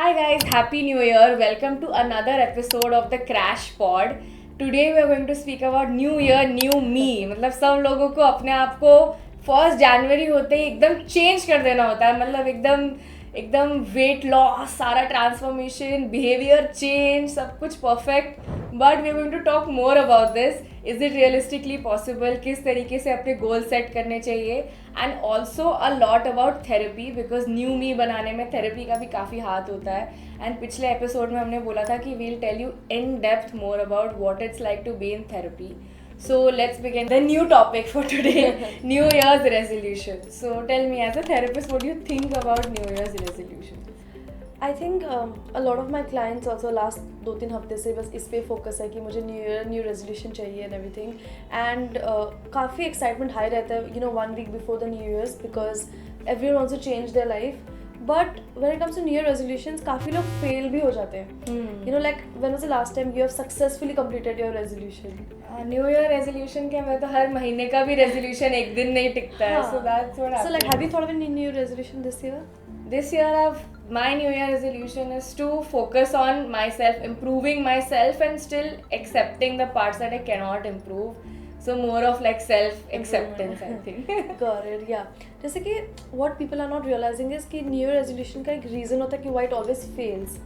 Hi guys, Happy New Year. Welcome to another episode of the Crash Pod. Today we are going to speak about New Year, New Me. मतलब सब लोगों को अपने आप को 1 जनवरी होते ही एकदम चेंज कर देना होता है. मतलब एकदम एकदम वेट लॉस, सारा ट्रांसफॉर्मेशन, बिहेवियर चेंज, सब कुछ perfect. But we are going to talk more about this. Is it realistically possible? किस तरीके से अपने गोल सेट करने चाहिए? And also a lot about therapy, because new me बनाने में थेरेपी का भी काफ़ी हाथ होता है. एंड पिछले एपिसोड में हमने बोला था कि we'll tell you in depth more about what it's like to be in therapy. So let's begin the new topic for today, New Year's resolution. So tell me, as a therapist, what do you think about New Year's resolution? I think a lot of my clients also last 2-3 हफ्ते से बस इस पे focus है कि मुझे new year new resolution चाहिए and everything. And काफ़ी एक्साइटमेंट हाई रहता है 1 week before the new years because everyone wants to change their life. But when it comes to new year resolutions काफ़ी लोग फेल भी हो जाते हैं. Like when was the last time you have successfully completed your resolution? New year resolution क्या, मैं तो हर महीने का भी रेजोल्यूशन एक दिन नहीं टिकता है. So that's what happens. So like have you thought of any new resolution this year? This year my New Year resolution is to focus on myself, improving myself and still accepting the parts that I cannot improve. So more of like self acceptance, I think. Got it, yeah. जैसे कि what people are not realizing is कि New Year resolution का एक reason होता है कि why it always fails,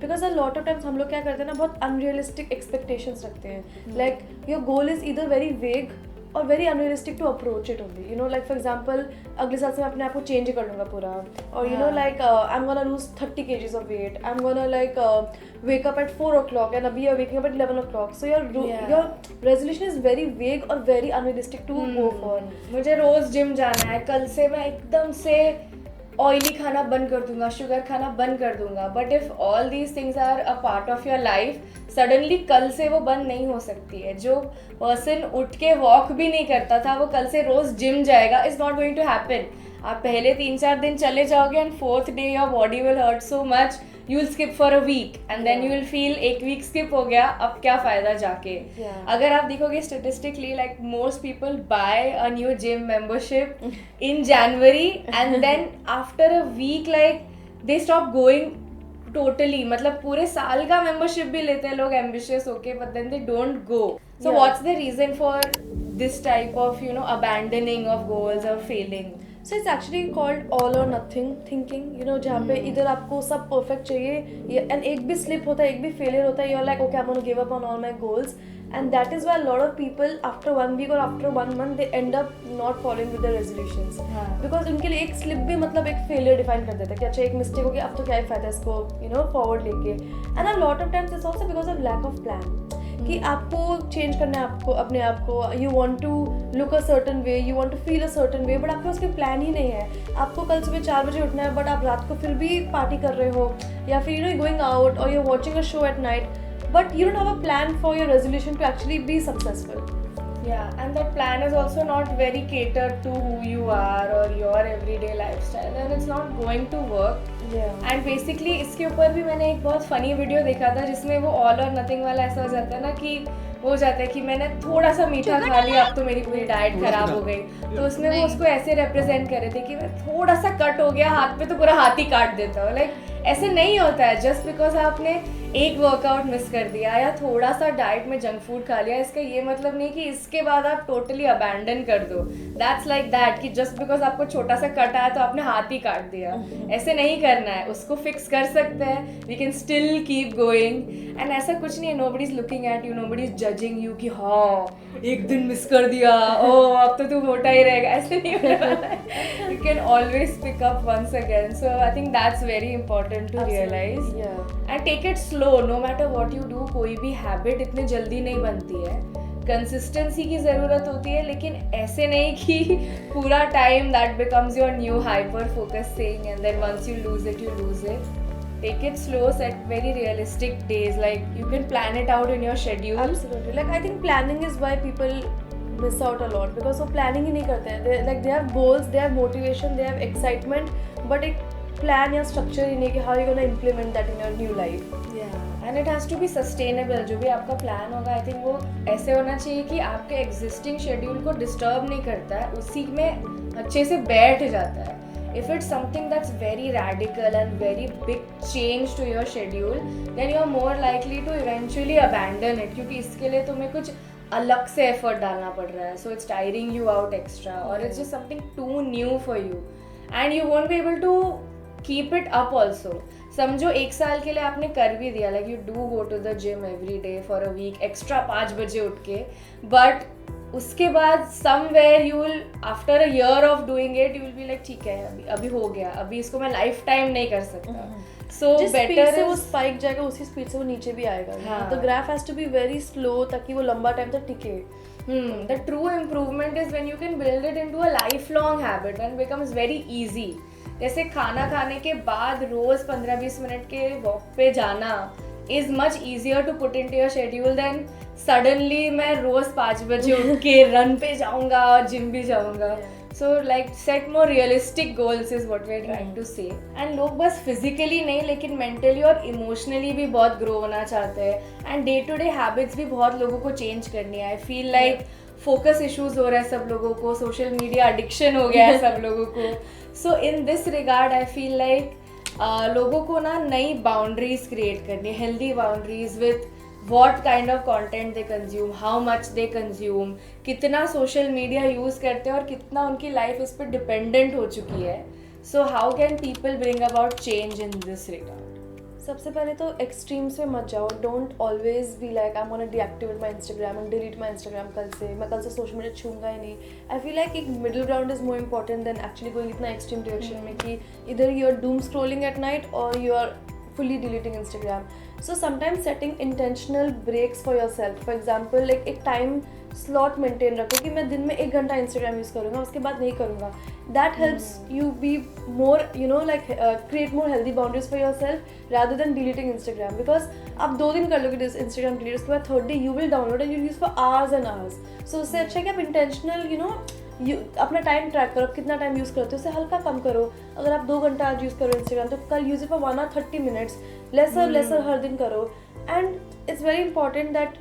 because a lot of times हम लोग क्या करते हैं ना, बहुत unrealistic expectations रखते हैं. Like your goal is either very vague और very unrealistic to approach it only. Like for example अगले साल से मैं अपने आप को चेंज कर लूँगा पूरा. और like I am gonna lose 30 kgs of weight. I am gonna like wake up at 4 o'clock and अभी you're waking up at 11 o'clock. So your resolution is very vague और very unrealistic to go for. मुझे रोज gym जाना है, कल से मैं एकदम से ऑयली खाना बंद कर दूंगा, शुगर खाना बंद कर दूंगा. But if all these things are a part of your life, suddenly कल से वो बंद नहीं हो सकती है. जो पर्सन उठ के वॉक भी नहीं करता था वो कल से रोज जिम जाएगा, is not going to happen. आप पहले 3-4 दिन चले जाओगे and 4th day your body will hurt so much, you will skip for a week and then you will feel एक वीक स्किप हो गया, अब क्या फायदा जाके. अगर आप देखोगे statistically, like most people buy a new gym membership in January and then after a week like they stop going totally. मतलब पूरे साल का मेंबरशिप भी लेते हैं लोग एम्बिशियस होके, but then they don't go. So what's the reason for this type of abandoning of goals और failing? So it's actually called all or nothing thinking. जहाँ पे इधर आपको सब परफेक्ट चाहिए एंड एक भी स्लिप होता है, एक भी फेलियर होता है, you are like okay I am gonna give up on all my goals. And that is why lot of people after 1 week और after 1 month they end up not following with the resolutions. Because उनके लिए एक slip भी मतलब एक failure define कर देता है कि अच्छा एक मिस्टेक हो गया, अब तो क्या ही फायदा इसको फॉरवर्ड लेके. And a lot of times it's also because of lack of plan कि आपको चेंज करना है, आपको अपने आप को, you want to look a certain way, you want to feel a certain way, but आपके उसके प्लान ही नहीं है. आपको कल सुबह 4 बजे उठना है बट आप रात को फिर भी पार्टी कर रहे हो, या फिर गोइंग आउट और you watching a show at night, but you don't have a plan for your resolution to actually be successful. Yeah, and that plan is also not very catered to who you are or your everyday lifestyle, and it's not going to work. Yeah. And basically इसके ऊपर भी मैंने एक बहुत funny video देखा था जिसमें वो ऑल और नथिंग वाला ऐसा हो जाता है ना कि वो हो जाता है कि मैंने थोड़ा सा मीठा खा लिया, अब तो मेरी पूरी डाइट खराब हो गई. तो उसमें वो उसको ऐसे रिप्रेजेंट कर रहे थे कि मैं थोड़ा सा कट हो गया हाथ पे तो पूरा हाथ ही काट देता हूँ. लाइक ऐसे नहीं होता है. जस्ट बिकॉज आपने एक वर्कआउट मिस कर दिया या थोड़ा सा डाइट में जंक फूड खा लिया, इसका ये मतलब नहीं कि इसके बाद आप टोटली अबैंडन कर दो. दैट्स लाइक दैट कि जस्ट बिकॉज आपको छोटा सा कट आया तो आपने हाथ ही काट दिया. ऐसे नहीं करना है, उसको फिक्स कर सकते हैं. We can still keep going and ऐसा कुछ नहीं है. Nobody is looking at you, nobody is judging you कि हाँ एक दिन मिस कर दिया, ओ अब तो तू मोटा ही रहेगा. ऐसे नहीं होने वाला है. You can always pick up once again. So I think that's very important to realise and take it slow. No matter what you do, कोई भी हैबिट इतनी जल्दी नहीं बनती है. कंसिस्टेंसी की ज़रूरत होती है, लेकिन ऐसे नहीं कि पूरा time that becomes your new hyper focus thing and then once you lose it you lose it. Take it slow, set very realistic days, like you can plan it out in your schedule. Absolutely. Like I think planning is why people miss out a lot, because वो planning ही नहीं करते हैं. They have goals, they have motivation, they have excitement, but एक plan या structure ही नहीं कि how you gonna implement that in your new life. Yeah, and it has to be sustainable. जो भी आपका plan होगा, I think वो ऐसे होना चाहिए कि आपके existing schedule को disturb नहीं करता है, उसी में अच्छे से बैठ जाता है. If it's something that's very radical and very big change to your schedule, then you're more likely to eventually abandon it, क्योंकि इसके लिए तुम्हें कुछ अलग से एफर्ट डालना पड़ रहा है. So it's tiring you out extra, or it's just something too new for you, and you won't be able to keep it up also. समझो 1 साल के लिए आपने कर भी दिया, like you do go to the gym every day for a week, extra 5 बजे उठ के, but उसके बाद somewhere you will, after a year of doing it, you will be like ठीक है अभी हो गया, अभी इसको मैं लाइफ टाइम नहीं कर सकता. So जिस better स्पीड से is वो स्पाइक जाएगा उसी स्पीड से वो नीचे भी आएगा. हाँ. The graph has to be very slow ताकि वो लंबा टाइम तक टिके. The true improvement is when you can build it into a lifelong habit and becomes very easy. जैसे खाना खाने के बाद रोज 15-20 मिनट के वॉक पे जाना is much easier to put into your schedule than suddenly मैं रोज 5 बजे उठ के रन पे जाऊंगा और जिम भी जाऊंगा. So like set more realistic goals is what we're trying to say. And लोग बस physically नहीं लेकिन mentally और emotionally भी बहुत grow होना चाहते हैं. And day to day habits भी बहुत लोगों को change करनी है. I feel like focus issues हो रहा है सब लोगों को, social media addiction हो गया है सब लोगों को. So in this regard I feel like लोगों को ना नई बाउंड्रीज क्रिएट करनी है, healthy boundaries with what kind of content they consume, how much they consume, कितना सोशल मीडिया यूज़ करते हैं और कितना उनकी लाइफ इस पर डिपेंडेंट हो चुकी है. So how can people bring about change in this regard? सबसे पहले तो एक्सट्रीम्स में मत जाओ. Don't always be like I am gonna deactivate my Instagram and delete my Instagram कल से, मैं कल से सोशल मीडिया छूंगा ही नहीं. आई फील लाइक एक middle ground is more important than actually going इतना एक्सट्रीम डायरेक्शन में कि इधर you are doom scrolling at night और you are fully deleting Instagram. So sometimes setting intentional breaks for yourself. For example, like एक time slot maintain रखो कि मैं दिन में 1 घंटा Instagram यूज़ करूँगा, उसके बाद नहीं करूँगा. That helps you be more, you know, like create more healthy boundaries for yourself rather than deleting Instagram. Because आप 2 दिन कर लोगे Instagram delete, उसके बाद 3rd day you will download and you'll use for hours and hours. So उससे अच्छा है कि आप intentional, you know, अपना टाइम ट्रैक करो, कितना टाइम यूज़ करते हो, उसे हल्का कम करो. अगर आप 2 घंटा आज यूज़ करो इंस्टाग्राम तो कल use it for 1 or 30 minutes, lesser हर दिन करो. And it's very important that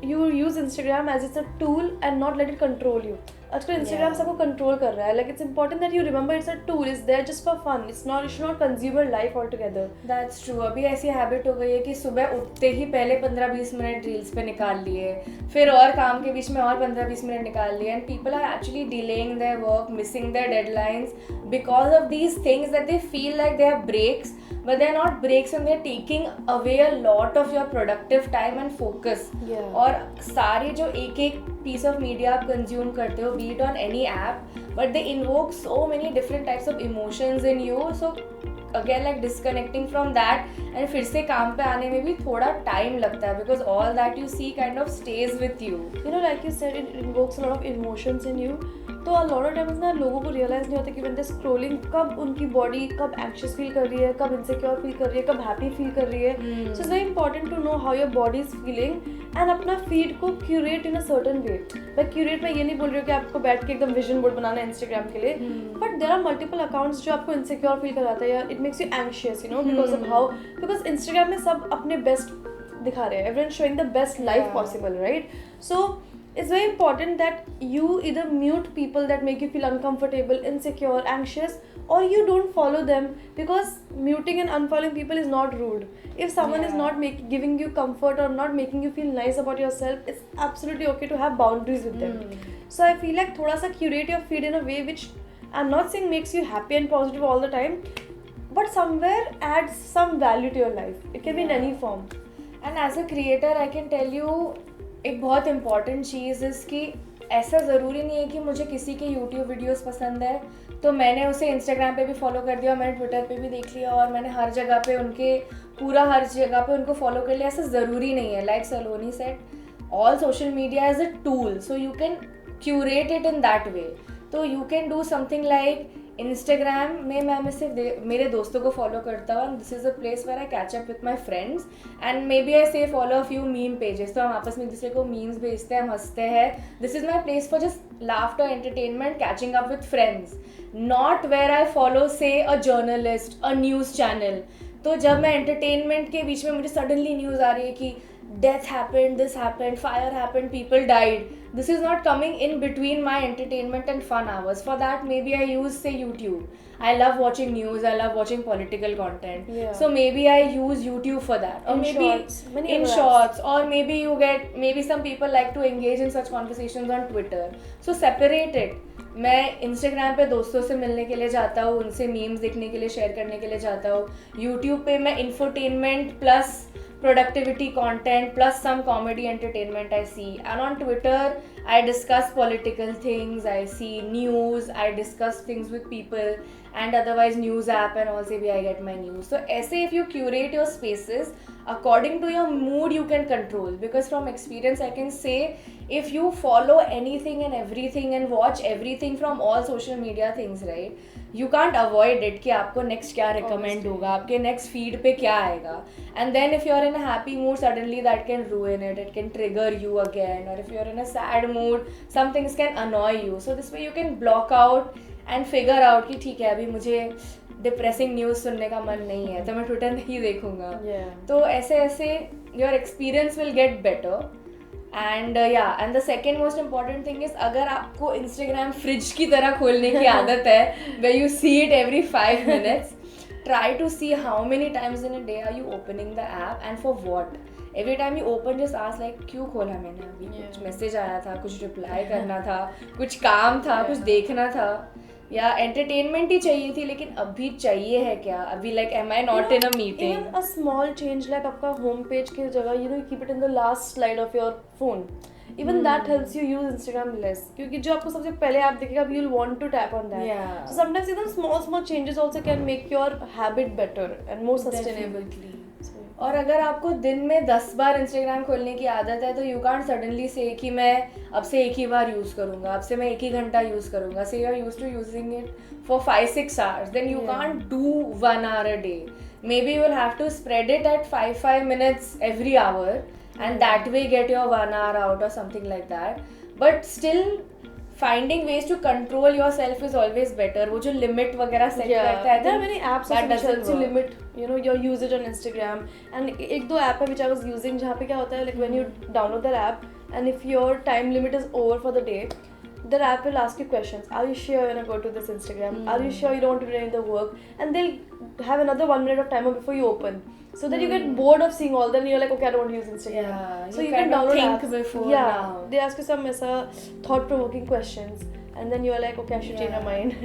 you use Instagram as it's a tool and not let it control you. आजकल Instagram सबको कंट्रोल कर रहा है. Like it's important that you remember it's a tool. It's there just for fun. It's not, you should not consume your life altogether. That's true. अभी ऐसी habit हो गई है कि सुबह उठते ही पहले 15-20 मिनट रील्स पे निकाल लिए, फिर और काम के बीच में और 15-20 मिनट निकाल लिए. And people are actually delaying their work, missing their deadlines because of these things that they feel like they are breaks, but they're not breaks and they're taking away a lot of your productive time and focus. Yeah. और सारे जो एक piece of media आप consume करते हो, be it on any app, but they invoke so many different types of emotions in you. So again, like disconnecting from that and फिर से काम पे आने में भी थोड़ा time लगता है because all that you see kind of stays with you. You know, like you said, it invokes a lot of emotions in you. तो a lot of times ना लोगों को रियलाइज नहीं होता कि when they're scrolling कब उनकी body कब एंक्शियस फील कर रही है, कब इनसिक्योर फील कर रही है, कब हैप्पी फील कर रही है. So it's very important to know how your body is feeling and अपना फीड को curate in a certain way. मैं क्यूरेट में ये नहीं बोल रही हूँ कि आपको बैठ के एकदम विजन बोर्ड बनाना है इंस्टाग्राम के लिए, but there are multiple accounts जो आपको इनसिक्योर फील कराता है या it makes you anxious, you know, because Instagram में सब अपने बेस्ट दिखा रहे हैं. Everyone showing the best life possible, right? So it's very important that you either mute people that make you feel uncomfortable, insecure, anxious, or you don't follow them, because muting and unfollowing people is not rude. If someone is not giving you comfort or not making you feel nice about yourself, it's absolutely okay to have boundaries with them. So I feel like thoda sa curate your feed in a way which I'm not saying makes you happy and positive all the time, but somewhere adds some value to your life. It can be in any form. And as a creator I can tell you एक बहुत important चीज़ है कि ऐसा ज़रूरी नहीं है कि मुझे किसी के यूट्यूब वीडियोस पसंद है तो मैंने उसे इंस्टाग्राम पे भी फॉलो कर दिया और मैंने ट्विटर पे भी देख लिया और मैंने हर जगह पे उनको फॉलो कर लिया. ऐसा ज़रूरी नहीं है. Like Saloni said, all social media is a tool, so you can curate it in that way. तो you can do something like Instagram में मैं सिर्फ मेरे दोस्तों को फॉलो करता हूँ. This is a place where I catch up with my friends and maybe I say follow a few meme pages. तो हम आपस में एक दूसरे को मीम्स भेजते हैं, हम हंसते हैं. This is my place for just laughter, entertainment, catching up with friends, not where I follow say a journalist, a news channel. तो जब मैं एंटरटेनमेंट के बीच में मुझे सडनली न्यूज़ आ रही है कि death happened, this happened, fire happened, people died, this is not coming in between my entertainment and fun hours. For that maybe I use, say, YouTube. I love watching news, I love watching political content, so maybe I use YouTube for that, or In maybe shorts, many in other shorts, or maybe you get, maybe some people like to engage in such conversations on Twitter, so separate it. मैं Instagram पे दोस्तों से मिलने के लिए जाता हूँ, उनसे मीम्स देखने के लिए, शेयर करने के लिए जाता हूँ. यूट्यूब पे मैं infotainment plus productivity content plus some comedy entertainment I see, and on Twitter I discuss political things, I see news, I discuss things with people, and otherwise news app and also I get my news. So ऐसे if you curate your spaces according to your mood you can control, because from experience I can say if you follow anything and everything and watch everything from all social media things, right, you can't avoid it कि आपको next क्या recommend होगा, आपके next feed पे क्या आएगा, and then if you're in a happy mood suddenly that can ruin it, it can trigger you again, or if you're in a sad mood some things can annoy you. So this way you can block out and figure out कि ठीक है अभी मुझे depressing news सुनने का मन नहीं है तो मैं ट्विटर नहीं देखूंगा. तो ऐसे ऐसे your experience will get better. And and the second most important thing is, अगर आपको इंस्टाग्राम फ्रिज की तरह खोलने की आदत है way you see it every 5 minutes, try to see how many times in a day are you opening the app and for what. Every time you open just ask like क्यों खोला मैंने अभी, कुछ मैसेज आया था, कुछ reply करना था, कुछ काम था, कुछ देखना था, या एंटरटेनमेंट ही चाहिए थी लेकिन अभी चाहिए है क्या, अभी like am I not in a meeting. Even a small change like आपका होम पेज की जगह you keep it in the last slide of your phone. Even that helps you use Instagram less, क्योंकि जो आपको सबसे पहले app दिखेगा you'll want to tap on that. So sometimes even small changes also can make your habit better and more sustainable. और अगर आपको दिन में 10 बार इंस्टाग्राम खोलने की आदत है तो यू कांट सडनली से कि मैं अब से एक ही बार यूज़ करूँगा, अब से मैं 1 ही घंटा यूज़ करूँगा. Say you are used to using it for 5-6 hours, then you can't do 1 hour a day. Maybe you will have to spread it at 5 minutes every hour and that way get your 1 hour out or something like that. But still finding ways to control yourself is always better. वो जो limit वगैरह set करता है, there are many apps that helps you limit your usage on Instagram. And एक दो app है which I was using जहाँ पे क्या होता है, like when you download that app and if your time limit is over for the day, the app will ask you questions. Are you sure you're gonna go to this Instagram? Are you sure you don't want to do any of the work? And they'll have another 1 minute of timer before you open. So that you get bored of seeing all that and you're like, okay, I don't want to use Instagram. So you can download apps. Before now. They ask you some thought-provoking questions and then you're like, okay, I should change my mind.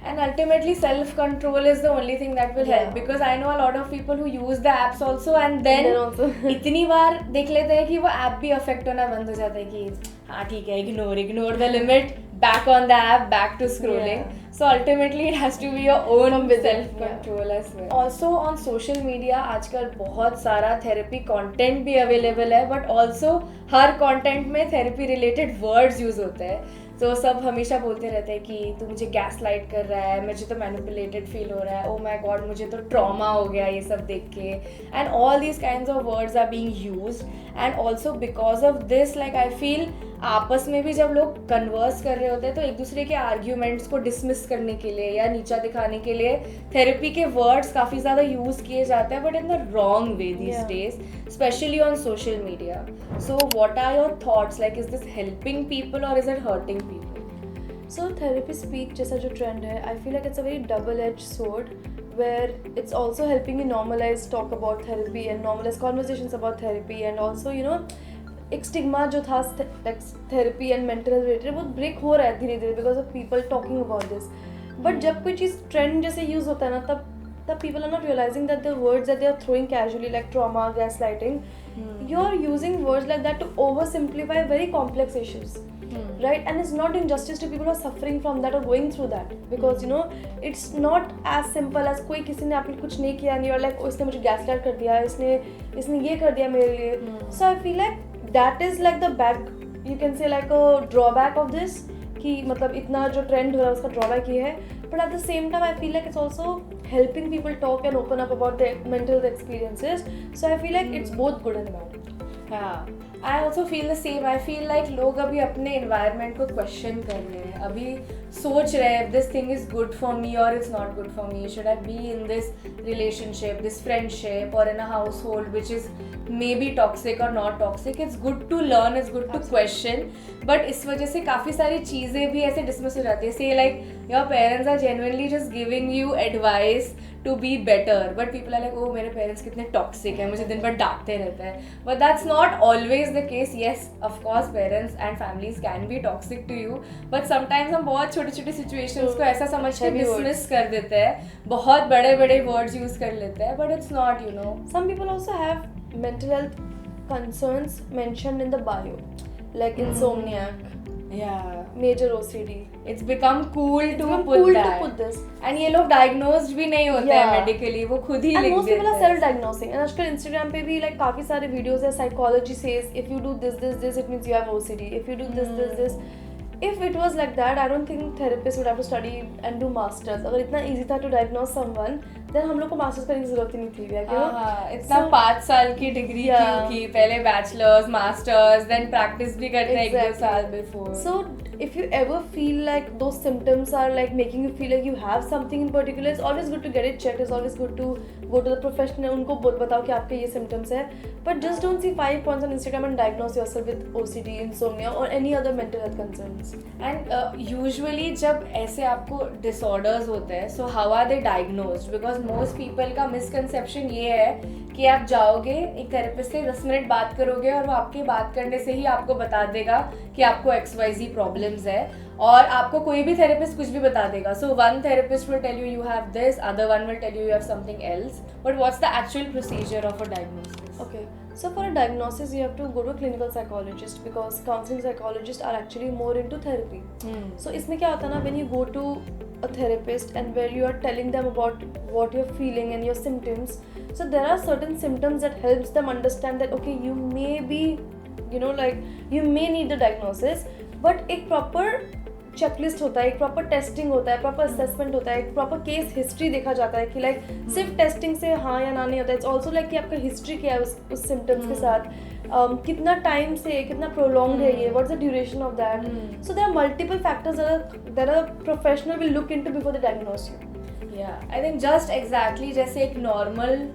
And ultimately self-control is the only thing that will help, because I know a lot of people who use the apps also and then इतनी बार देख लेते हैं कि वो app भी affect होना बंद हो जाता है कि हाँ ठीक है, ignore the limit, back on the app, back to scrolling. So ultimately it has to be your own self-control as well. Also on social media आजकल बहुत सारा therapy content भी available है, but also हर content में therapy related words use होते हैं. तो सब हमेशा बोलते रहते हैं कि तू मुझे गैस लाइट कर रहा है, मुझे तो मैनिपुलेटेड फील हो रहा है, ओ माय गॉड मुझे तो ट्रॉमा हो गया ये सब देख के, and all these kinds of words are being used. And also because of this like I feel आपस में भी जब लोग कन्वर्स कर रहे होते हैं तो एक दूसरे के आर्ग्यूमेंट्स को डिसमिस करने के लिए या नीचा दिखाने के लिए थेरेपी के वर्ड्स काफ़ी ज़्यादा यूज़ किए जाते हैं, but in the wrong way these days, specially on social media. So what are your thoughts, like is this helping people or is it hurting people? So therapy speak जैसा जो trend है, I feel like it's a very double-edged sword where it's also helping you normalize talk about therapy and normalize conversations about therapy, and also एक stigma जो था therapy and mental health related वो break हो रहा है धीरे धीरे because of people talking about this. But जब कोई चीज़ ट्रेंड जैसे यूज़ होता है ना, तब people are not realising that the words that they are throwing casually like trauma, gaslighting, you are using words like that to oversimplify very complex issues. Right, and it's not injustice to people who are suffering from that or going through that, because it's not as simple as कोई किसी ने आपने कुछ नहीं किया and you're like, इसने मुझे gaslight कर दिया, इसने ये कर दिया मेरे लिए. So I feel like that is like the back, you can say like a drawback of this, कि मतलब इतना जो trend हो रहा है उसका drawback ये है. But at the same time I feel like it's also helping people talk and open up about their mental experiences. So I feel like it's both good and bad. हाँ, I also feel the same. I feel like लोग अभी अपने environment को question कर रहे हैं, अभी सोच रहे हैं this thing is good for me or it's not good for me. Should I be in this relationship, this friendship or in a household which is maybe toxic or not toxic. It's good to learn, it's good to question, but इस वजह से काफ़ी सारी चीज़ें भी ऐसे dismiss हो जाती है. Say like your parents are genuinely just giving you advice to be better, but people are like, oh मेरे parents कितने toxic हैं, मुझे दिन भर डांटते रहते हैं. But that's not always the case. Yes, of course parents and families can be toxic to you, but sometimes हम बहुत छोटे छोटे situations को ऐसा समझ के dismiss कर देते हैं, बहुत बड़े बड़े words use कर लेते हैं, but it's not, you know. Some people also have mental health concerns mentioned in the bio, like insomniac, Yeah. major OCD. It's become cool to become put cool that. to put this. And ये लोग diagnosed भी नहीं होते हैं Yeah. medically, वो खुद ही And लिख most देते people are हैं. self-diagnosing. And आजकल Instagram पे भी like काफी सारे videos है, psychology says if you do this, it means you have OCD. If you do this. If it was like that, I don't think therapists would have to study and do masters. अगर इतना easy था to diagnose someone, then हम लोग को masters करने की जरूरत ही नहीं थी, you know? हाँ, इतना 5 साल की डिग्री Yeah. क्यों की, पहले बैचलर्स मास्टर्स देन प्रैक्टिस भी करते हैं 1-2 Exactly. साल before. So if you ever feel like those symptoms are like making you feel like you have something in particular, it's always good to get it checked. It's always good to go to the professional. उनको बताओ कि आपके ये symptoms है. But just don't see 5 points on Instagram and diagnose yourself with OCD, insomnia or any other mental health concerns. And usually जब ऐसे आपको disorders होते हैं, so how are they diagnosed? Because most people का misconception ये है कि आप जाओगे एक थेरेपिस्ट से 10 मिनट बात करोगे और वो आपके बात करने से ही आपको बता देगा कि आपको XYZ प्रॉब्लम्स है, और आपको कोई भी थेरेपिस्ट कुछ भी बता देगा. So one therapist will tell you have this, other one will tell you have something else, but what's the actual procedure of a diagnosis? Okay, so for a diagnosis, you have to go to a clinical psychologist because counseling psychologists are actually more into therapy. So इसमें क्या होता है ना, when you go to a therapist and where you are telling them about what you're feeling and your symptoms, so there are certain symptoms that helps them understand that okay, you may be, you know, like you may need the diagnosis, but एक proper checklist होता है, एक proper testing होता है, proper assessment होता है, एक proper case history देखा जाता है कि लाइक सिर्फ टेस्टिंग से हाँ या ना नहीं होता है. इट्स ऑल्सो लाइक कि आपका हिस्ट्री क्या है उस सिम्टम्स के साथ, कितना टाइम से, कितना प्रोलॉन्ग है ये, what's the duration of that. So there are multiple factors that a professional will look into before they diagnose you. या आई थिंक जस्ट एग्जैक्टली जैसे एक नॉर्मल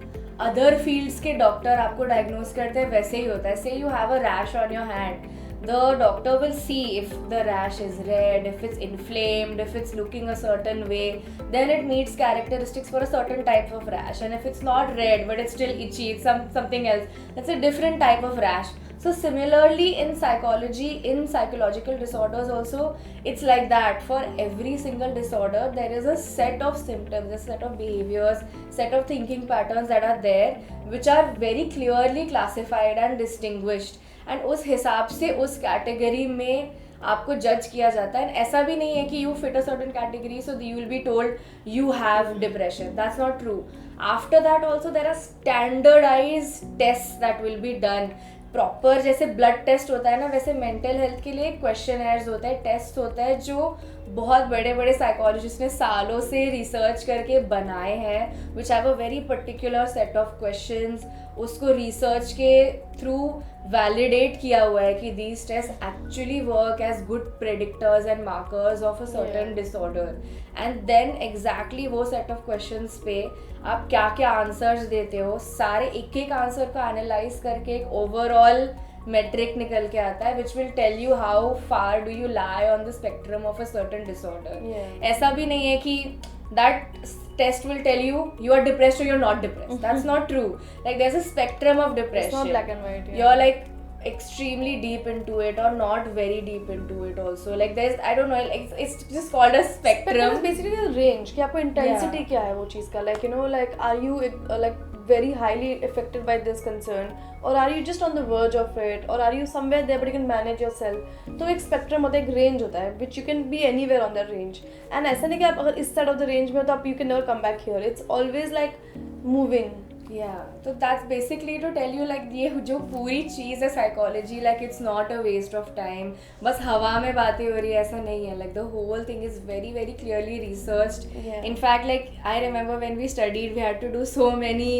अदर फील्ड्स के डॉक्टर आपको डायग्नोज करते हैं वैसे ही होता है. Say you have a rash on your hand, the doctor will see if the rash is red, if it's inflamed, if it's looking a certain way, then it meets characteristics for a certain type of rash. And if it's not red but it's still itchy, it's something else, that's a different type of rash. So similarly in psychology, in psychological disorders also, it's like that. For every single disorder there is a set of symptoms, a set of behaviors, set of thinking patterns that are there, which are very clearly classified and distinguished. And उस हिसाब से उस category में आपको जज किया जाता है. ऐसा भी नहीं है कि you fit a certain category so you will be told you have depression. That's not true. After that also there are standardise test that will be done. Proper जैसे ब्लड टेस्ट होता है ना, वैसे मेंटल हेल्थ के लिए questioners होते हैं, test होता है जो बहुत बड़े बड़े साइकोलॉजिस्ट ने सालों से रिसर्च करके बनाए हैं, which have a very particular set of questions. उसको रिसर्च के थ्रू वैलिडेट किया हुआ है कि these test actually work as good predictors and markers of a certain disorder. And then exactly वो सेट ऑफ क्वेश्चंस पे आप क्या क्या आंसर्स देते हो, सारे एक एक आंसर को एनालाइज करके एक ओवरऑल मेट्रिक निकल के आता है which will tell you how far do you lie on the spectrum of a certain disorder. ऐसा भी नहीं है कि that test will tell you you are depressed or you're not depressed. That's not true. Like there's a spectrum of depression. It's not black and white. Yeah. You're like extremely deep into it or not very deep into it also. Like there's, I don't know, like it's just called a spectrum. Spectrum is basically the range कि आपको intensity क्या है वो चीज़ का, like you know, like are you like very highly affected by this concern, or are you just on the verge of it, or are you somewhere there but you can manage yourself. तो एक spectrum होता है, एक range होता है which you can be anywhere on that range. And ऐसा नहीं कि आप अगर इस side of the range में हो तो आप you can never come back here. It's always like moving Yeah, so that's basically to tell you like ये जो पूरी चीज़ है psychology, like it's not a waste of time. बस हवा में बातें हो रही है ऐसा नहीं है. Like the whole thing is very very clearly researched. Yeah. In fact, like I remember when we studied, we had to do so many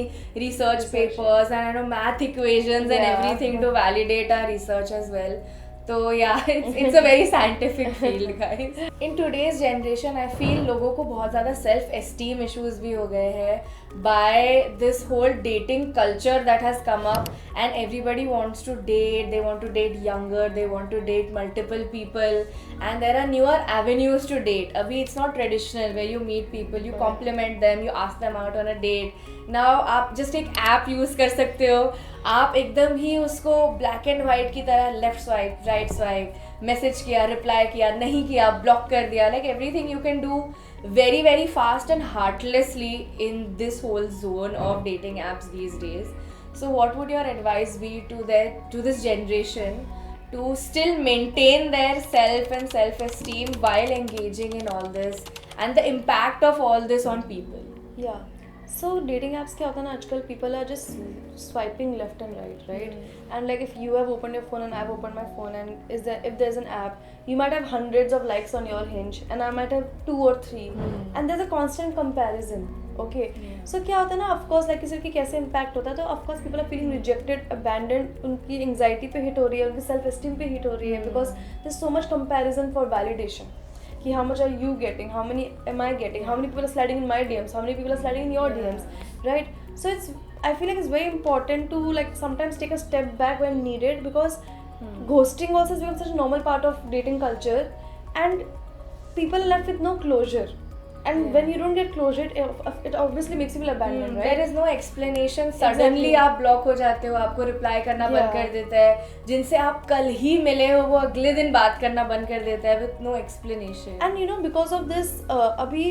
research papers and I know math equations and Yeah. everything to validate our research as well. तो yeah, it's a very scientific field, guys. In today's generation, I feel लोगों को बहुत ज़्यादा self esteem issues भी हो गए हैं by this whole dating culture that has come up, and everybody wants to date. They want to date younger. They want to date multiple people, and there are newer avenues to date. Abhi it's not traditional where you meet people, you compliment them, you ask them out on a date. Now आप just एक app use कर सकते हो. आप एकदम ही उसको black and white की तरह left swipe right swipe message किया, रिप्लाई किया, नहीं किया, ब्लॉक कर दिया. Like everything you can do very very fast and heartlessly in this whole zone of dating apps these days. So what would your advice be to this generation to still maintain their self and self esteem while engaging in all this, and the impact of all this on people? Yeah. So dating apps क्या होता है ना आजकल, people are just swiping left and right? And like if you have opened your phone and I've opened my phone, and if there's an app, you might have hundreds of likes on your Hinge and I might have 2 or 3, and there's a constant comparison. Okay, so क्या होता है ना, of course like किसी की कैसे impact होता है, तो of course people are feeling rejected, abandoned, उनकी anxiety पे hit हो रही है, उनकी self esteem पे hit हो रही है, because there's so much comparison for validation. कि how much are you getting, how many am I getting, how many people are sliding in my DMs, how many people are sliding in your DMs, right? So I feel like it's very important to like sometimes take a step back when needed, because ghosting also has become such a normal part of dating culture, and people are left with no closure. And when you don't get closure, it obviously makes you feel abandoned, right? There is no explanation. Suddenly आप block हो जाते हो, आपको reply करना बंद कर देता है, जिनसे आप कल ही मिले हो वो अगले दिन बात करना बंद कर देता है with no explanation. And you know, because of this, अभी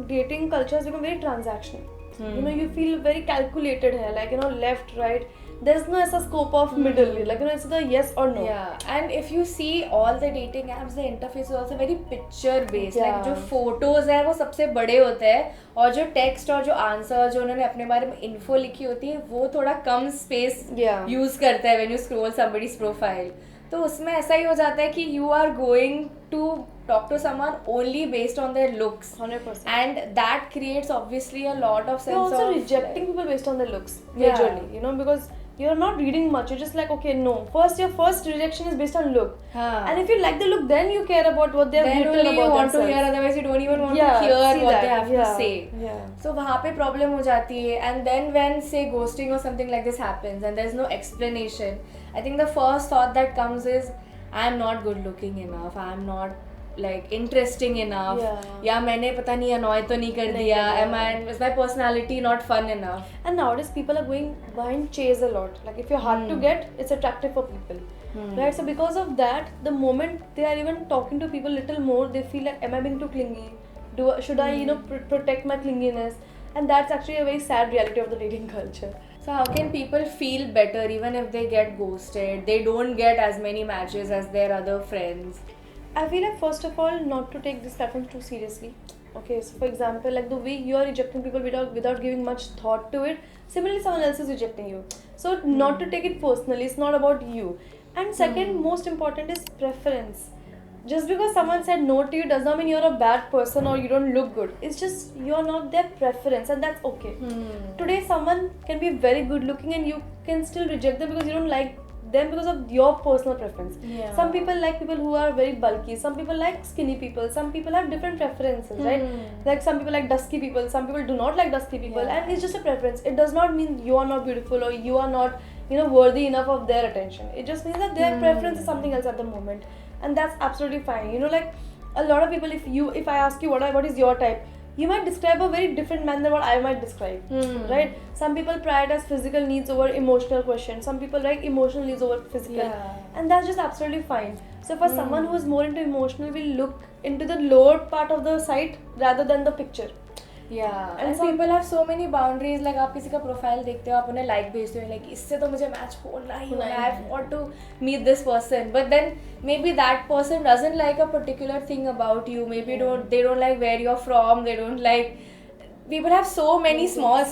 dating culture has become very transactional. You know, you feel very calculated है, like you know, left, right. There's no ऐसा scope of middle, like you know, it's the yes or no. Yeah, and if you see all the dating apps, the interface is also very picture based. Yeah. Like जो photos है वो सबसे बड़े होते हैं, और जो text और जो answer जो उन्होंने अपने बारे में info लिखी होती है वो थोड़ा कम space use करता है when you scroll somebody's profile. तो उसमें ऐसा ही हो जाता है कि you are going to talk to someone only based on their looks. 100%. And that creates obviously a lot of sense You're also of rejecting people based on their looks, majorly, you know, because you're not reading much. You're just like, okay, no. Your first rejection is based on look. And if you like the look, then you care about what they have written about themselves. Then only you want to hear, otherwise you don't even want to hear what they have to say. Yeah. So वहाँ पे problem हो जाती है. And then when say ghosting or something like this happens and there's no explanation, I think the first thought that comes is, I'm not good looking enough. I'm not like interesting enough. या मैंने पता नहीं annoy तो नहीं कर दिया. Is my personality not fun enough? And nowadays people are going behind chase a lot. Like if you're hard to get, it's attractive for people. Right? So because of that, the moment they are even talking to people little more, they feel like, am I being too clingy? Should I, you know, protect my clinginess? And that's actually a very sad reality of the dating culture. So how can people feel better even if they get ghosted? They don't get as many matches as their other friends. I feel like first of all, not to take this platform too seriously. Okay, so for example, like the way you are rejecting people without giving much thought to it, similarly someone else is rejecting you. So not to take it personally, it's not about you. And second, most important is preference. Just because someone said no to you does not mean you're a bad person or you don't look good. It's just you're not their preference, and that's okay. Today someone can be very good looking and you can still reject them because you don't like them because of your personal preference. Some people like people who are very bulky, some people like skinny people, some people have different preferences, right? Like some people like dusky people, some people do not like dusky people, and it's just a preference. It does not mean you are not beautiful or you are not, you know, worthy enough of their attention. It just means that their preference is something else at the moment, and that's absolutely fine. You know, like a lot of people, if I ask you what is your type, you might describe a very different man than what I might describe, right? Some people prioritize physical needs over emotional questions. Some people like emotional needs over physical, and that's just absolutely fine. So for someone who is more into emotional, will look into the lower part of the site rather than the picture. Yeah, and people have so many boundaries. Like आप किसी का profile देखते हो, आप उन्हें like भेजते हो, like इससे तो मुझे मैच होना ही होना है. I want to meet this person, but then maybe that person doesn't like a particular thing about you. Maybe they don't like where you're from. They don't like people have so many small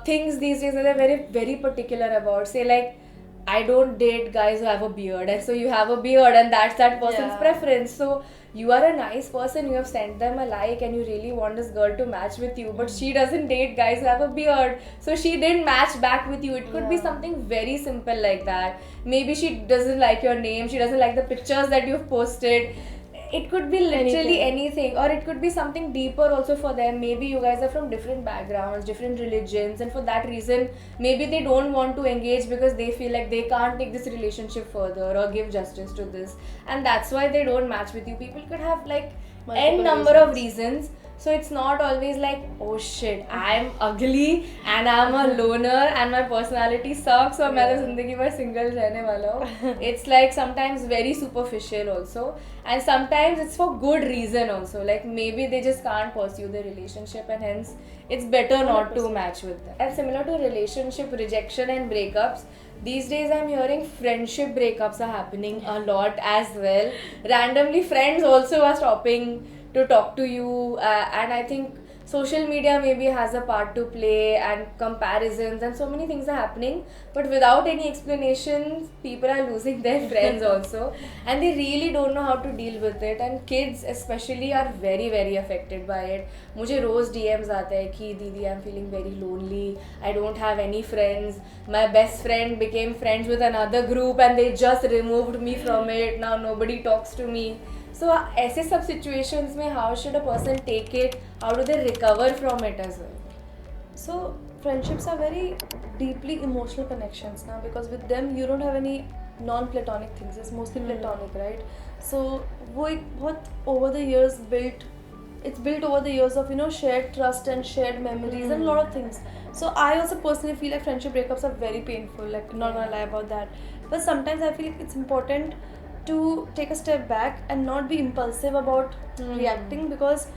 things these days that they're very very particular about. Say like, I don't date guys who have a beard, and so you have a beard, and that's that person's preference. So you are a nice person, you have sent them a like, and you really want this girl to match with you, but she doesn't date guys who have a beard, so she didn't match back with you. It could be something very simple like that. Maybe she doesn't like your name, she doesn't like the pictures that you've posted. It could be literally anything, or it could be something deeper also for them. Maybe you guys are from different backgrounds, different religions, and for that reason maybe they don't want to engage because they feel like they can't take this relationship further or give justice to this, and that's why they don't match with you. People could have like n number of reasons. So it's not always like, oh shit, I'm ugly and I'm a loner and my personality sucks और मैं तो जिंदगी भर single रहने वाला हूँ. It's like sometimes very superficial also, and sometimes it's for good reason also. Like maybe they just can't pursue the relationship, and hence it's better not to match with them. And similar to relationship rejection and breakups, these days I'm hearing friendship breakups are happening a lot as well. Randomly friends also are stopping to talk to you, and I think social media maybe has a part to play, and comparisons and so many things are happening, but without any explanations people are losing their friends also, and they really don't know how to deal with it, and kids especially are very very affected by it. मुझे रोज़ DMs आते हैं कि दीदी I'm feeling very lonely, I don't have any friends, my best friend became friends with another group and they just removed me from it, now nobody talks to me. So ऐसे सब situations में how should a person take it? How do they recover from it as well? So friendships are very deeply emotional connections now, because with them you don't have any non-platonic things. It's mostly platonic, right? So वो एक बहुत over the years built over the years of shared trust and shared memories and a lot of things. So I also personally feel like friendship breakups are very painful. Like not gonna lie about that. But sometimes I feel like it's important to take a step back and not be impulsive about reacting, because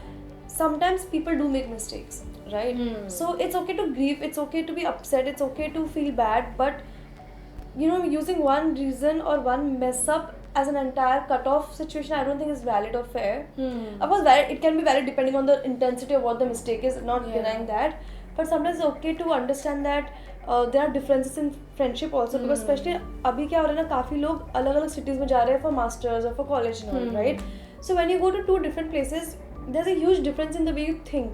sometimes people do make mistakes, right? So it's okay to grieve, it's okay to be upset, it's okay to feel bad, but using one reason or one mess up as an entire cut-off situation, I don't think is valid or fair. Of course, it can be valid depending on the intensity of what the mistake is, not denying that, but sometimes it's okay to understand that there are differences in friendship also, because especially अभी क्या हो रहा है ना, काफ़ी लोग अलग-अलग cities में जा रहे हैं for masters or for college and all, right? So when you go to two different places, there's a huge difference in the way you think.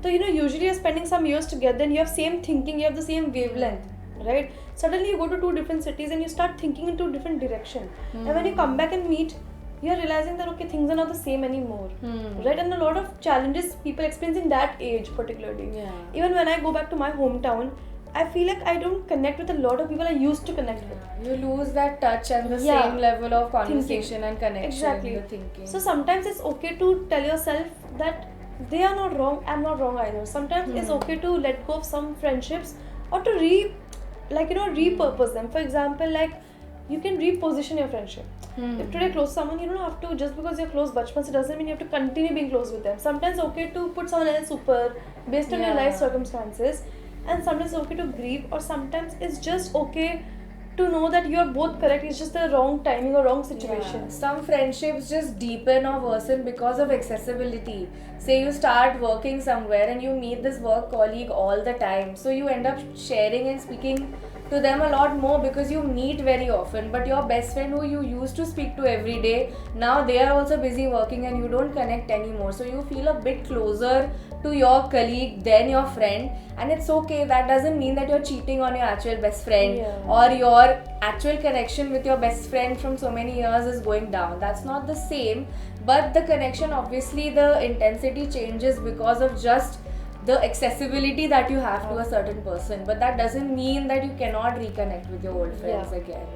So usually you're spending some years together and you have same thinking, you have the same wavelength, right? Suddenly you go to two different cities and you start thinking in two different direction, and when you come back and meet, you're realizing that okay, things are not the same anymore, right? And a lot of challenges people experience in that age particularly. Even when I go back to my hometown, I feel like I don't connect with a lot of people I used to connect with. You lose that touch and the same level of conversation and connection. Exactly. The thinking. So sometimes it's okay to tell yourself that they are not wrong, I'm not wrong either. Sometimes it's okay to let go of some friendships, or to repurpose them. For example, like you can reposition your friendship. If today you're close to someone, you don't have to, just because you're close bachpan se doesn't mean you have to continue being close with them. Sometimes it's okay to put someone else super based on your life circumstances, and sometimes it's okay to grieve, or sometimes it's just okay to know that you are both correct, it's just the wrong timing or wrong situation. Some friendships just deepen or worsen because of accessibility. Say you start working somewhere and you meet this work colleague all the time, so you end up sharing and speaking to them a lot more because you meet very often, but your best friend who you used to speak to every day, now they are also busy working and you don't connect anymore, so you feel a bit closer to your colleague than your friend, and it's okay. That doesn't mean that you're cheating on your actual best friend or your actual connection with your best friend from so many years is going down. That's not the same, but the connection, obviously the intensity changes because of just the accessibility that you have to a certain person, but that doesn't mean that you cannot reconnect with your old friends again.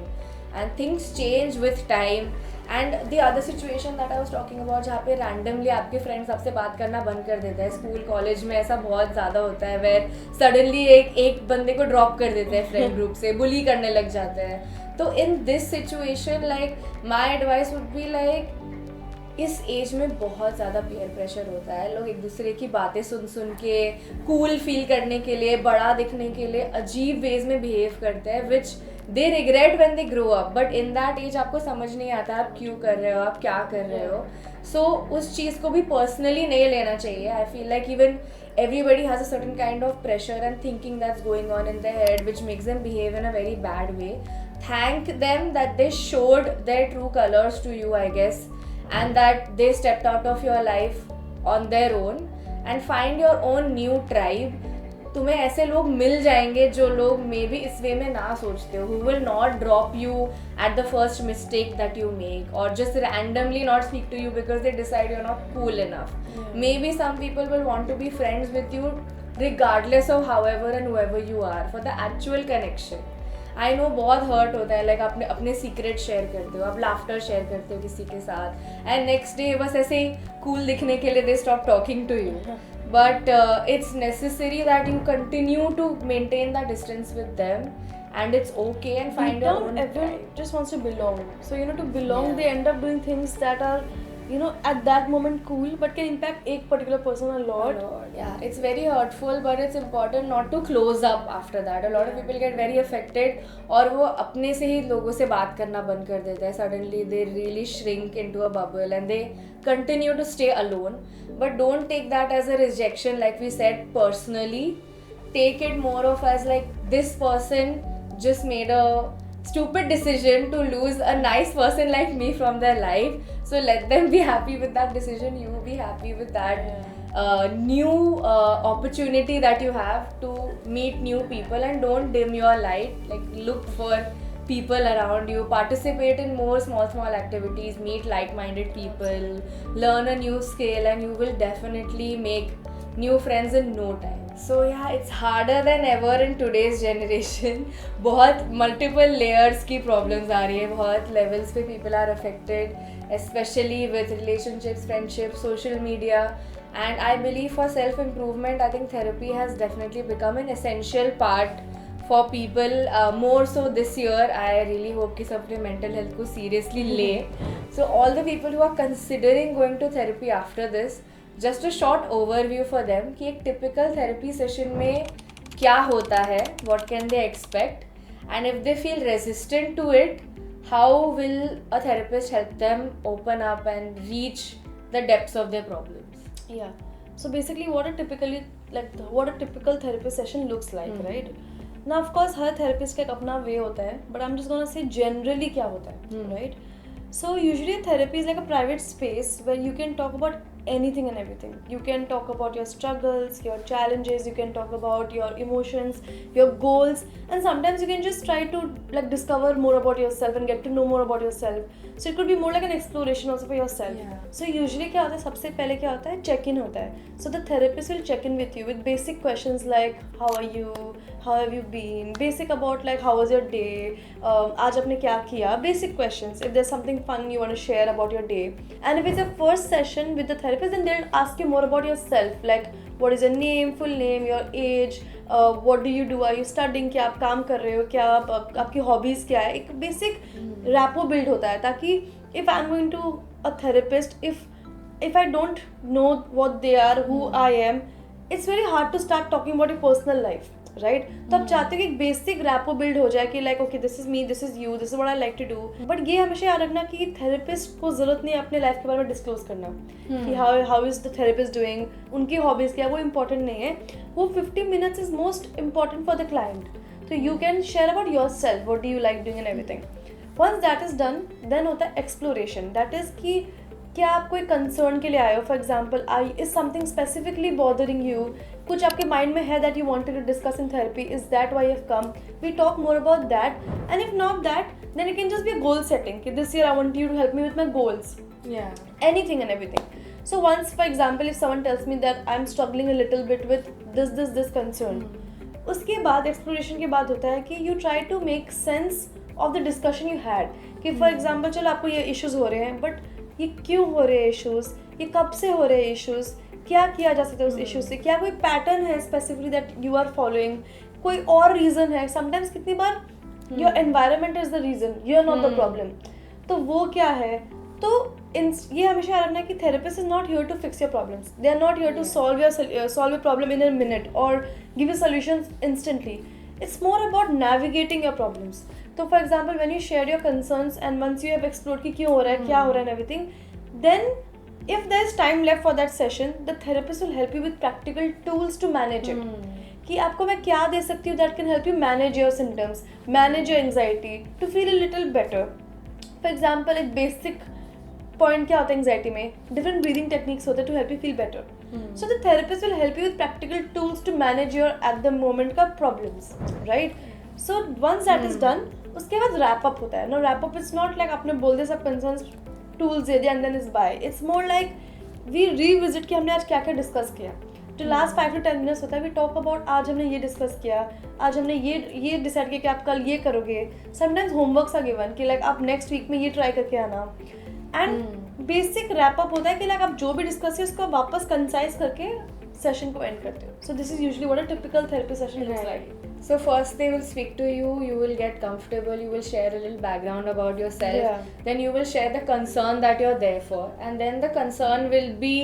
And things change with time. And the other situation that I was talking about, जहाँ पे randomly आपके friends आपसे बात करना बंद कर देते हैं, स्कूल कॉलेज में ऐसा बहुत ज़्यादा होता है, where suddenly एक बंदे को drop कर देते हैं friend group से, bully करने लग जाते हैं. तो in this situation, like my advice would be like, इस एज में बहुत ज़्यादा पीयर प्रेशर होता है, लोग एक दूसरे की बातें सुन के कूल फील करने के लिए, बड़ा दिखने के लिए अजीब वेज में बिहेव करते हैं, which they regret when they grow up, but in that age आपको समझ नहीं आता आप क्यों कर रहे हो, आप क्या कर रहे हो. सो उस चीज़ को भी पर्सनली नहीं लेना चाहिए. आई feel like even everybody has a certain kind of pressure and thinking that's going on in their head which makes them behave in a very bad way. Thank them that they showed their true colors to you, I guess, and that they stepped out of your life on their own, and find your own new tribe. तुम्हें ऐसे लोग मिल जाएंगे जो लोग may be इस वे में ना सोचते हो, who will not drop you at the first mistake that you make or just randomly not speak to you because they decide you're not cool enough. Maybe some people will want to be friends with you regardless of however and whoever you are for the actual connection. I know बहुत hurt होता है, like आपने अपने secret share करते हो, आप laughter share करते हो किसी के साथ, एंड नेक्स्ट डे बस ऐसे ही कूल दिखने के लिए they stop talking to you. But it's necessary that you continue to maintain that distance with them, and it's okay, and find your own everyone tribe. just wants to belong. So to belong, they end up doing things that are at that moment cool but can impact a particular person a lot. Yeah, it's very hurtful, but it's important not to close up after that. A lot of people get very affected और वो अपने से ही लोगों से बात करना बंद कर देते हैं. Suddenly they really shrink into a bubble and they continue to stay alone. But don't take that as a rejection, like we said, personally. Take it more of as like this person just made a stupid decision to lose a nice person like me from their life, so let them be happy with that decision, you be happy with that new opportunity that you have to meet new people, and don't dim your light. Like, look for people around you, participate in more small activities, meet like-minded people, learn a new skill, and you will definitely make new friends in no time. So yeah, it's harder than ever in today's generation. बहुत multiple layers की problems आ रही है, बहुत levels पे people are affected, especially with relationships, friendships, social media. And I believe for self-improvement, I think therapy has definitely become an essential part for people, more so this year. I really hope कि सब अपने mental health को seriously ले. So all the people who are considering going to therapy after this, just a short overview for them कि एक typical therapy session में क्या होता है, what can they expect, and if they feel resistant to it, how will a therapist help them open up and reach the depths of their problems. Yeah, so basically what a typical therapy session looks like, right? Now of course her therapist का एक अपना way होता है, but I'm just gonna say generally क्या होता है, right? So usually therapy is like a private space where you can talk about anything and everything. You can talk about your struggles, your challenges, you can talk about your emotions, your goals, and sometimes you can just try to like discover more about yourself and get to know more about yourself. So it could be more like an exploration also for yourself. Yeah. So usually क्या होता है, सबसे पहले क्या होता है, check-in होता है. So the therapist will check in with you with basic questions like how are you, how have you been, basic about like how was your day, आज आपने क्या किया, basic questions. If there's something fun you want to share about your day, and if it's a first session with the therapist, then they'll ask you more about yourself, like what is your name, full name, your age, what do you do, are you studying, क्या आप काम कर रहे हो, क्या आपकी hobbies क्या है. एक basic rapport build होता है, ताकि if I'm going to a therapist, if I don't know what they are, who I am, it's very hard to start talking about your personal life, right? तो आप चाहते हो कि एक बेसिक रैपो बिल्ड हो जाए कि like okay this is me, this is you, this is what I like to do. But ये हमेशा याद रखना कि थेरेपिस्ट को जरूरत नहीं है अपने लाइफ के बारे में डिस्क्लोज करना कि how is the therapist doing, उनकी हॉबीज क्या, वो इंपॉर्टेंट नहीं है. वो 50 minutes is most important for the client. तो you can share about yourself, what do you like doing and everything. Once that is done, then होता है exploration. That is कि क्या आप कोई कंसर्न के लिए आए हो. For example, is something specifically bothering you, कुछ आपके माइंड में है that you wanted to discuss in therapy, is that why you have come. We talk more about that, and if not that, then it can just be a goal setting कि this year I want you to help me with my goals, anything and everything. So once, for example, if someone tells me that I'm struggling a little bit with this concern, उसके बाद exploration के बाद होता है कि you try to make sense of the discussion you had. कि for example, चलो आपको ये issues हो रहे हैं, but ये क्यों हो रहे हैं issues, ये कब से हो रहे हैं issues, क्या किया जा सकता है उस इशू से, क्या कोई पैटर्न है specifically that you are following, कोई और रीज़न है. समटाइम्स कितनी बार your environment is the reason, you are not the problem. तो वो क्या है, तो ये हमेशा याद रखना है कि therapist is not here to fix your problems. They are not here to solve your problem in a minute और give you solutions instantly. It's more about navigating your problems. तो for example, when you share your concerns and once you have explored कि क्यों हो रहा है, क्या हो रहा है and everything, then if there's time left for that session, the therapist will help you with practical tools to manage it. कि आपको मैं क्या दे सकती हूँ that can help you manage your symptoms, manage your anxiety, to feel a little better. For example, एक basic point क्या होता है anxiety में, different breathing techniques होते हैं to help you feel better. So the therapist will help you with practical tools to manage your at the moment का problems, right? So once that is done, उसके बाद wrap up होता है. Now wrap up is not like आपने बोल दिया सब concerns tools दे दिया and then is bye. It's more like we revisit कि हमने आज क्या क्या discuss किया. तो लास्ट 5 to 10 minutes होता है वी टॉक अबाउट आज हमने ये डिस्कस किया, आज हमने ये डिसाइड किया कि आप कल ये करोगे. समटाइम्स होमवर्क्स आर गिवन कि लाइक आप नेक्स्ट वीक में ये ट्राई करके आना. एंड बेसिक रैप अप होता है कि लाइक आप जो भी डिस्कस किया उसको वापस कंसाइज करके सेशन को एंड करते हो. So this is usually what a typical therapy session looks like. So first they will speak to you, you will get comfortable, you will share a little background about yourself. Yeah. Then you will share the concern that you're there for, and then the concern will be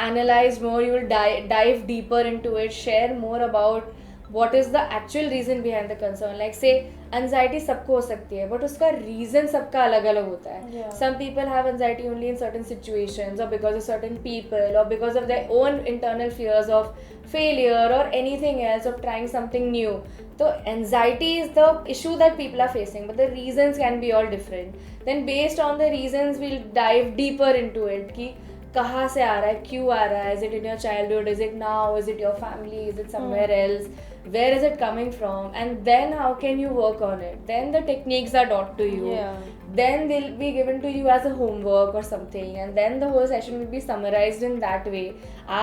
analyzed more. You will dive deeper into it, share more about what is the actual reason behind the concern. Like say anxiety सबको हो सकती है, but उसका reason सबका अलग अलग होता है. Yeah. Some people have anxiety only in certain situations, or because of certain people, or because of their own internal fears of failure or anything else, of trying something new. So anxiety is the issue that people are facing, but the reasons can be all different. Then based on the reasons we'll dive deeper into it कि कहाँ से आ रहा है, क्यों आ रहा है, is it in your childhood, is it now, is it your family, is it somewhere else, where is it coming from, and then how can you work on it. Then the techniques are taught to you. Yeah. Then they'll be given to you as a homework or something, and then the whole session will be summarized in that way.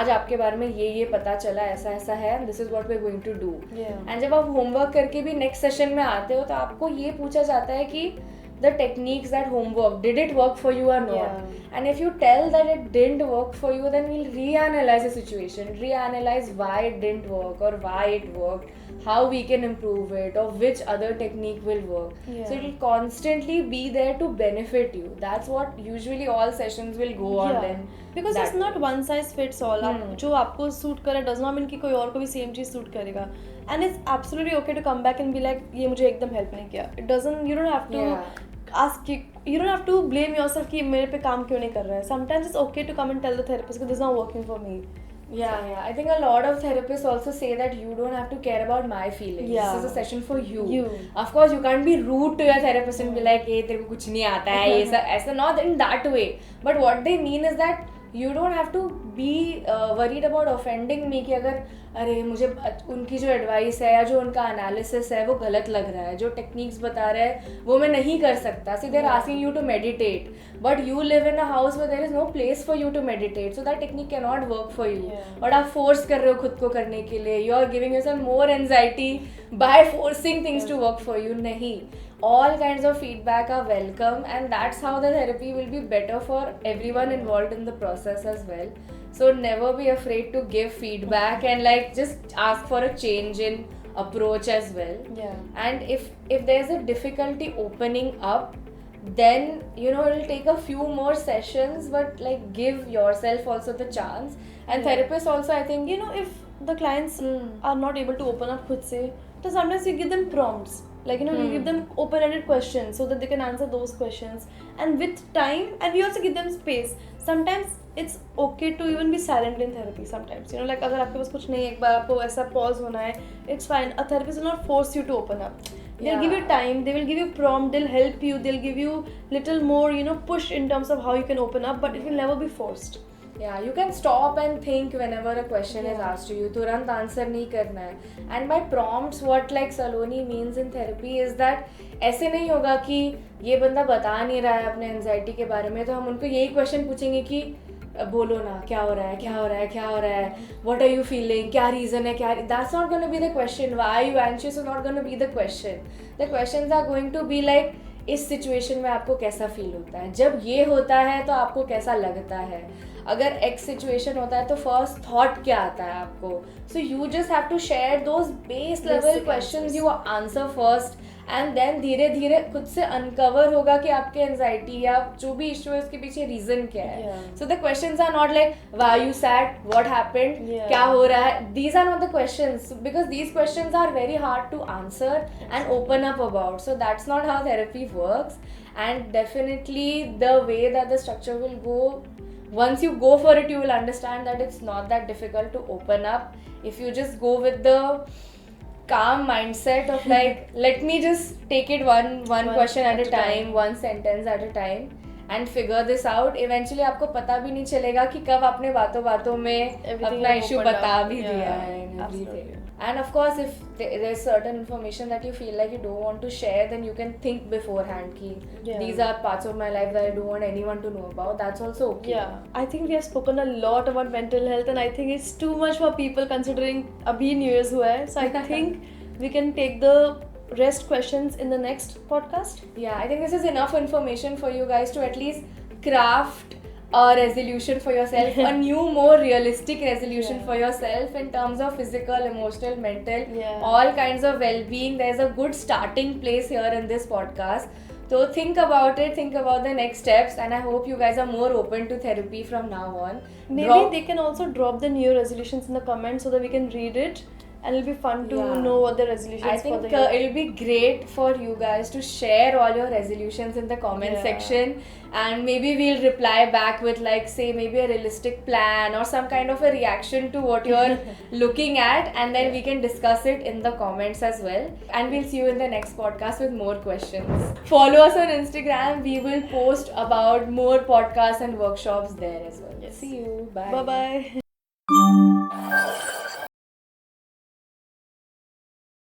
आज आपके बारे में ये पता चला, ऐसा ऐसा है, and this is what we're going to do. Yeah. And जब आप homework करके भी next session में आते हो तो आपको ये पूछा जाता है कि the techniques, that homework, did it work for you or not? Yeah. And if you tell that it didn't work for you, then we'll reanalyze the situation, reanalyze why it didn't work or why it worked, how we can improve it, or which other technique will work. Yeah. So it will constantly be there to benefit you. That's what usually all sessions will go on then. Because that it's not one size fits all. आप जो आपको suit करे does not mean कि कोई और को भी same चीज़ suit करेगा. And it's absolutely okay to come back and be like ये मुझे एकदम हेल्प नहीं किया. It doesn't, you don't have to ask, you don't have to blame yourself कि मेरे पे काम क्यों नहीं कर रहा है. Sometimes it's okay to come and tell the therapist that this is not working for me. Yeah. I think a lot of therapists also say that you don't have to care about my feelings. Yeah. This is a session for you. Of course, you can't be rude to your therapist and be like, hey, तेरे को कुछ नहीं आता है, ये सब ऐसा, not in that way. But what they mean is that you don't have to be worried about offending me कि अगर अरे मुझे उनकी जो एडवाइस है या जो उनका एनालिसिस है वो गलत लग रहा है, जो टेक्निक्स बता रहे हैं वो मैं नहीं कर सकता. See, they're asking you to meditate, but you live in a house where there is no place for you to meditate, so that technique cannot work for you. और आप फोर्स कर रहे हो खुद को करने के लिए, you are giving yourself more anxiety by forcing things to work for you. नहीं, all kinds of feedback are welcome, and that's how the therapy will be better for everyone involved in the process as well. So never be afraid to give feedback and like just ask for a change in approach as well. Yeah. And if there's a difficulty opening up, then it'll take a few more sessions, but like give yourself also the chance. And therapists also, I think, if the clients are not able to open up khud se, so sometimes you give them prompts. Like, you give them open-ended questions so that they can answer those questions. And with time, and we also give them space. Sometimes it's okay to even be silent in therapy sometimes. Like अगर आपके पास कुछ नहीं है, एक बार आपको ऐसा pause होना है, it's fine. A therapist will not force you to open up. They'll give you time, they will give you prompt, they'll help you, they'll give you little more, push in terms of how you can open up, but it will never be forced. Yeah, you can stop and think whenever a question is asked to you. तुरंत answer नहीं करना है. And by prompts, what like Saloni means in therapy is that ऐसे नहीं होगा कि ये बंदा बता नहीं रहा है अपने एंजाइटी के बारे में तो हम उनको यही क्वेश्चन पूछेंगे कि बोलो ना क्या हो रहा है, क्या हो रहा है, क्या हो रहा है, what are you feeling, क्या reason है, क्या. That's not going to be the question. Why are you anxious is not going to be the question. The questions are going to be like इस सिचुएशन में आपको कैसा feel होता है, जब ये होता है तो आपको कैसा लगता है, अगर एक्स सिचुएशन होता है तो फर्स्ट थॉट क्या आता है आपको. So you just have to share those base level questions, you answer first and then धीरे धीरे खुद से अनकवर होगा कि आपके एंजाइटी या जो भी इशू है उसके पीछे रीजन क्या है. So the questions are not like why you sad, what happened, क्या हो रहा है. These are not the questions because these questions are very hard to answer and open up about. So that's not how therapy works. And definitely the way that the structure will go once you go for it, you will understand that it's not that difficult to open up if you just go with the calm mindset of like let me just take it one question at a time, one sentence at a time and figure this out. Eventually आपको पता भी नहीं चलेगा कि कब आपने बातों में अपना issue बता भी दिया है and everything. And of course, if there's certain information that you feel like you don't want to share, then you can think beforehand कि these are parts of my life that I don't want anyone to know about. That's also okay. Yeah, I think we have spoken a lot about mental health, and I think it's too much for people considering abhi New Year's hua hai. So I think we can take the rest questions in the next podcast. Yeah, I think this is enough information for you guys to at least craft a resolution for yourself, a new, more realistic resolution for yourself in terms of physical, emotional, mental, all kinds of well-being. There's a good starting place here in this podcast. So think about it, think about the next steps, and I hope you guys are more open to therapy from now on. Maybe they can also drop the new resolutions in the comments so that we can read it. And it'll be fun to know what the resolutions I think for the year. It'll be great for you guys to share all your resolutions in the comment section, and maybe we'll reply back with like say maybe a realistic plan or some kind of a reaction to what you're looking at, and then we can discuss it in the comments as well. And we'll see you in the next podcast with more questions. Follow us on Instagram. We will post about more podcasts and workshops there as well. Yes. See you. Bye. Bye bye.